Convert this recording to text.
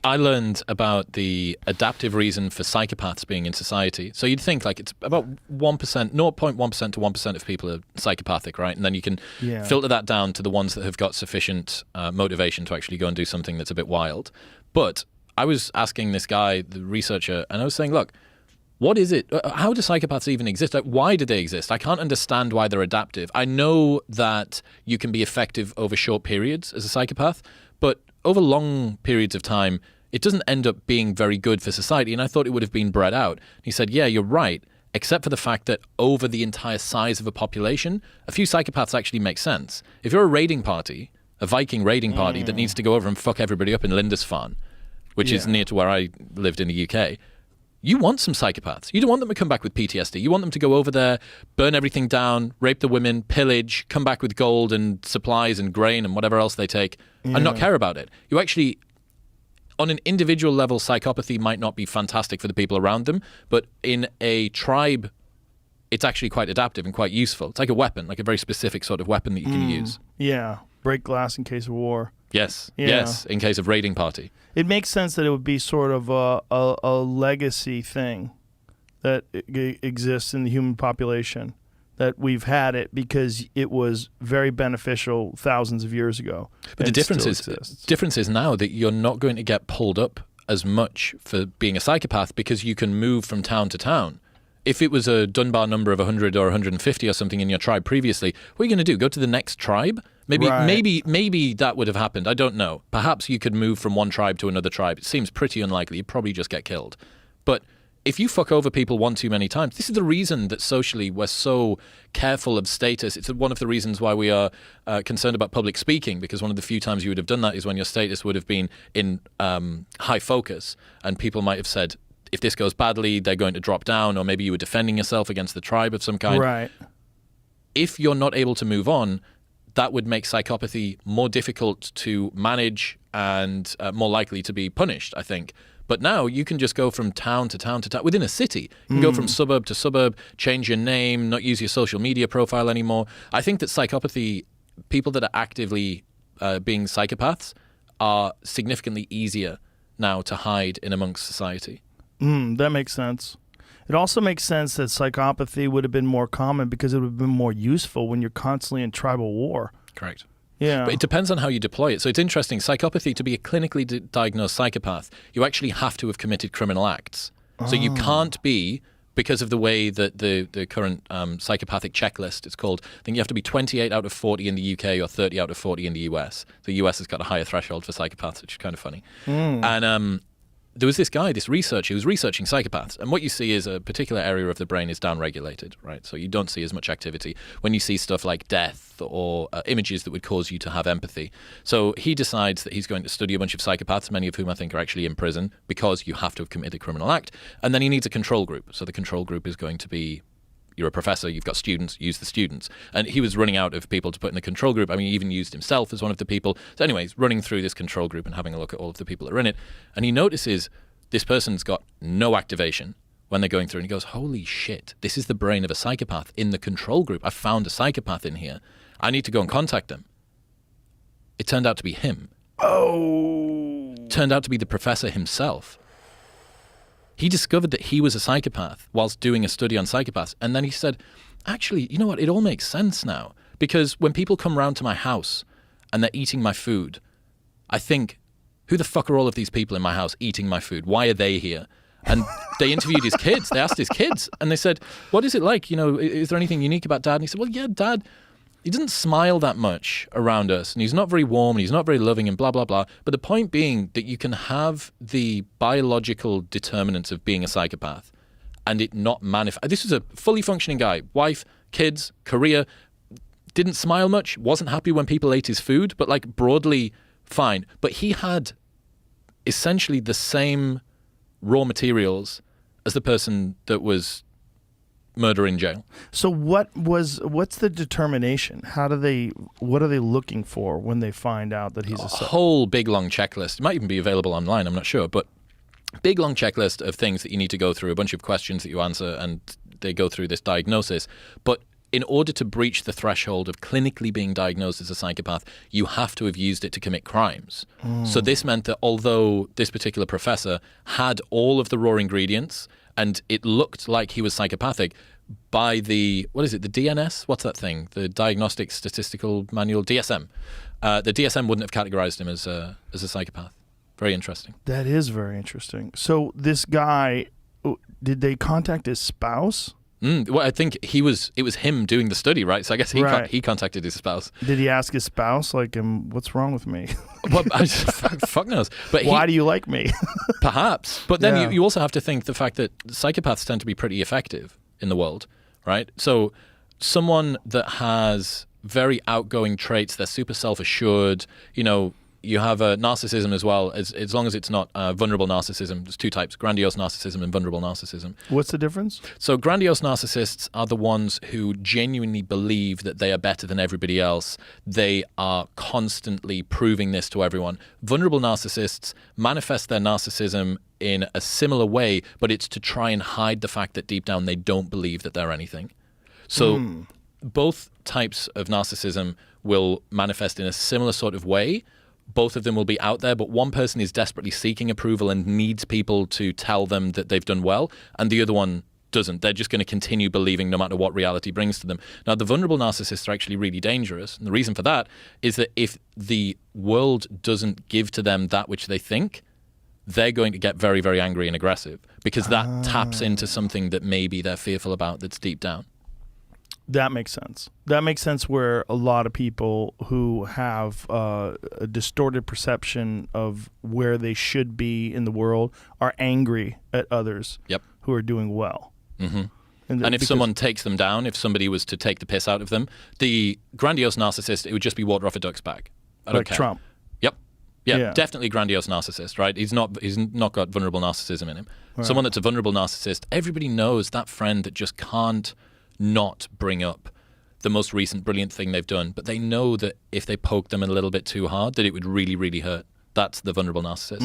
I learned about the adaptive reason for psychopaths being in society. So you'd think like it's about 1%, 0.1% to 1% of people are psychopathic, right? And then you can filter that down to the ones that have got sufficient motivation to actually go and do something that's a bit wild. But I was asking this guy, the researcher, and I was saying, look, what is it? How do psychopaths even exist? Like, why do they exist? I can't understand why they're adaptive. I know that you can be effective over short periods as a psychopath, but over long periods of time, it doesn't end up being very good for society. And I thought it would have been bred out. And he said, yeah, you're right, except for the fact that over the entire size of a population, a few psychopaths actually make sense. If you're a raiding party, a Viking raiding party that needs to go over and fuck everybody up in Lindisfarne, which is near to where I lived in the UK, you want some psychopaths. You don't want them to come back with PTSD. You want them to go over there, burn everything down, rape the women, pillage, come back with gold and supplies and grain and whatever else they take, and not care about it. You actually, on an individual level, psychopathy might not be fantastic for the people around them, but in a tribe, it's actually quite adaptive and quite useful. It's like a weapon, like a very specific sort of weapon that you can use. Yeah, break glass in case of war. Yes, yes, in case of raiding party. It makes sense that it would be sort of a legacy thing that exists in the human population, that we've had it because it was very beneficial thousands of years ago. But the difference is now that you're not going to get pulled up as much for being a psychopath because you can move from town to town. If it was a Dunbar number of 100 or 150 or something in your tribe previously, what are you going to do? Go to the next tribe? Maybe that would have happened. I don't know. Perhaps you could move from one tribe to another tribe. It seems pretty unlikely. You'd probably just get killed. But if you fuck over people one too many times, this is the reason that socially we're so careful of status. It's one of the reasons why we are concerned about public speaking, because one of the few times you would have done that is when your status would have been in high focus, and people might have said, if this goes badly, they're going to drop down, or maybe you were defending yourself against the tribe of some kind. Right. If you're not able to move on, that would make psychopathy more difficult to manage and more likely to be punished, I think. But now you can just go from town to town to town within a city. You can go from suburb to suburb, change your name, not use your social media profile anymore. I think that psychopathy, people that are actively being psychopaths, are significantly easier now to hide in amongst society. That makes sense. It also makes sense that psychopathy would have been more common because it would have been more useful when you're constantly in tribal war. Correct. Yeah. But it depends on how you deploy it. So it's interesting. Psychopathy, to be a clinically diagnosed psychopath, you actually have to have committed criminal acts. So you can't be, because of the way that the current psychopathic checklist is called, I think you have to be 28 out of 40 in the UK or 30 out of 40 in the US. The US has got a higher threshold for psychopaths, which is kind of funny. And there was this guy, this researcher, who was researching psychopaths. And what you see is a particular area of the brain is downregulated, right? So you don't see as much activity when you see stuff like death or images that would cause you to have empathy. So he decides that he's going to study a bunch of psychopaths, many of whom I think are actually in prison because you have to have committed a criminal act. And then he needs a control group. So the control group is going to be, you're a professor, you've got students, use the students. And he was running out of people to put in the control group. I mean, he even used himself as one of the people. So anyways, running through this control group and having a look at all of the people that are in it. And he notices this person's got no activation when they're going through. And he goes, holy shit, this is the brain of a psychopath in the control group. I found a psychopath in here. I need to go and contact them. It turned out to be him. Oh. Turned out to be the professor himself. He discovered that he was a psychopath whilst doing a study on psychopaths. And then he said, actually, you know what? It all makes sense now. Because when people come round to my house and they're eating my food, I think, who the fuck are all of these people in my house eating my food? Why are they here? And they interviewed his kids. They asked his kids. And they said, what is it like? You know, is there anything unique about Dad? And he said, well, yeah, Dad, he doesn't smile that much around us, and he's not very warm, and he's not very loving, and blah, blah, blah. But the point being that you can have the biological determinants of being a psychopath and it not manifest. This was a fully functioning guy, wife, kids, career, didn't smile much, wasn't happy when people ate his food, but like broadly fine. But he had essentially the same raw materials as the person that was murder in jail. So what's the determination? What are they looking for when they find out that he's a whole big long checklist? It might even be available online, I'm not sure, but big long checklist of things that you need to go through, a bunch of questions that you answer, and they go through this diagnosis. But in order to breach the threshold of clinically being diagnosed as a psychopath, you have to have used it to commit crimes. So this meant that although this particular professor had all of the raw ingredients and it looked like he was psychopathic, by the DNS? What's that thing? The Diagnostic Statistical Manual, DSM. The DSM wouldn't have categorized him as a psychopath. Very interesting. That is very interesting. So this guy, did they contact his spouse? Well, I think it was him doing the study, right? So I guess he contacted his spouse. Did he ask his spouse, like, what's wrong with me? Well, fuck knows. But why do you like me? Perhaps. But then you also have to think the fact that psychopaths tend to be pretty effective in the world, right? So someone that has very outgoing traits, they're super self-assured, you have a narcissism as well, as long as it's not vulnerable narcissism. There's two types, grandiose narcissism and vulnerable narcissism. What's the difference? So grandiose narcissists are the ones who genuinely believe that they are better than everybody else. They are constantly proving this to everyone. Vulnerable narcissists manifest their narcissism in a similar way, but it's to try and hide the fact that deep down they don't believe that they're anything. So both types of narcissism will manifest in a similar sort of way. Both of them will be out there, but one person is desperately seeking approval and needs people to tell them that they've done well, and the other one doesn't. They're just going to continue believing no matter what reality brings to them. Now, the vulnerable narcissists are actually really dangerous, and the reason for that is that if the world doesn't give to them that which they think, they're going to get very, very angry and aggressive, because that taps into something that maybe they're fearful about that's deep down. That makes sense. That makes sense where a lot of people who have a distorted perception of where they should be in the world are angry at others who are doing well. Mm-hmm. And if someone takes them down, if somebody was to take the piss out of them, the grandiose narcissist, it would just be water off a duck's back. I don't care. Trump. Yep. Yeah, definitely grandiose narcissist, right? He's not got vulnerable narcissism in him. Right. Someone that's a vulnerable narcissist, everybody knows that friend that just can't not bring up the most recent brilliant thing they've done, but they know that if they poke them a little bit too hard, that it would really, really hurt. That's the vulnerable narcissist.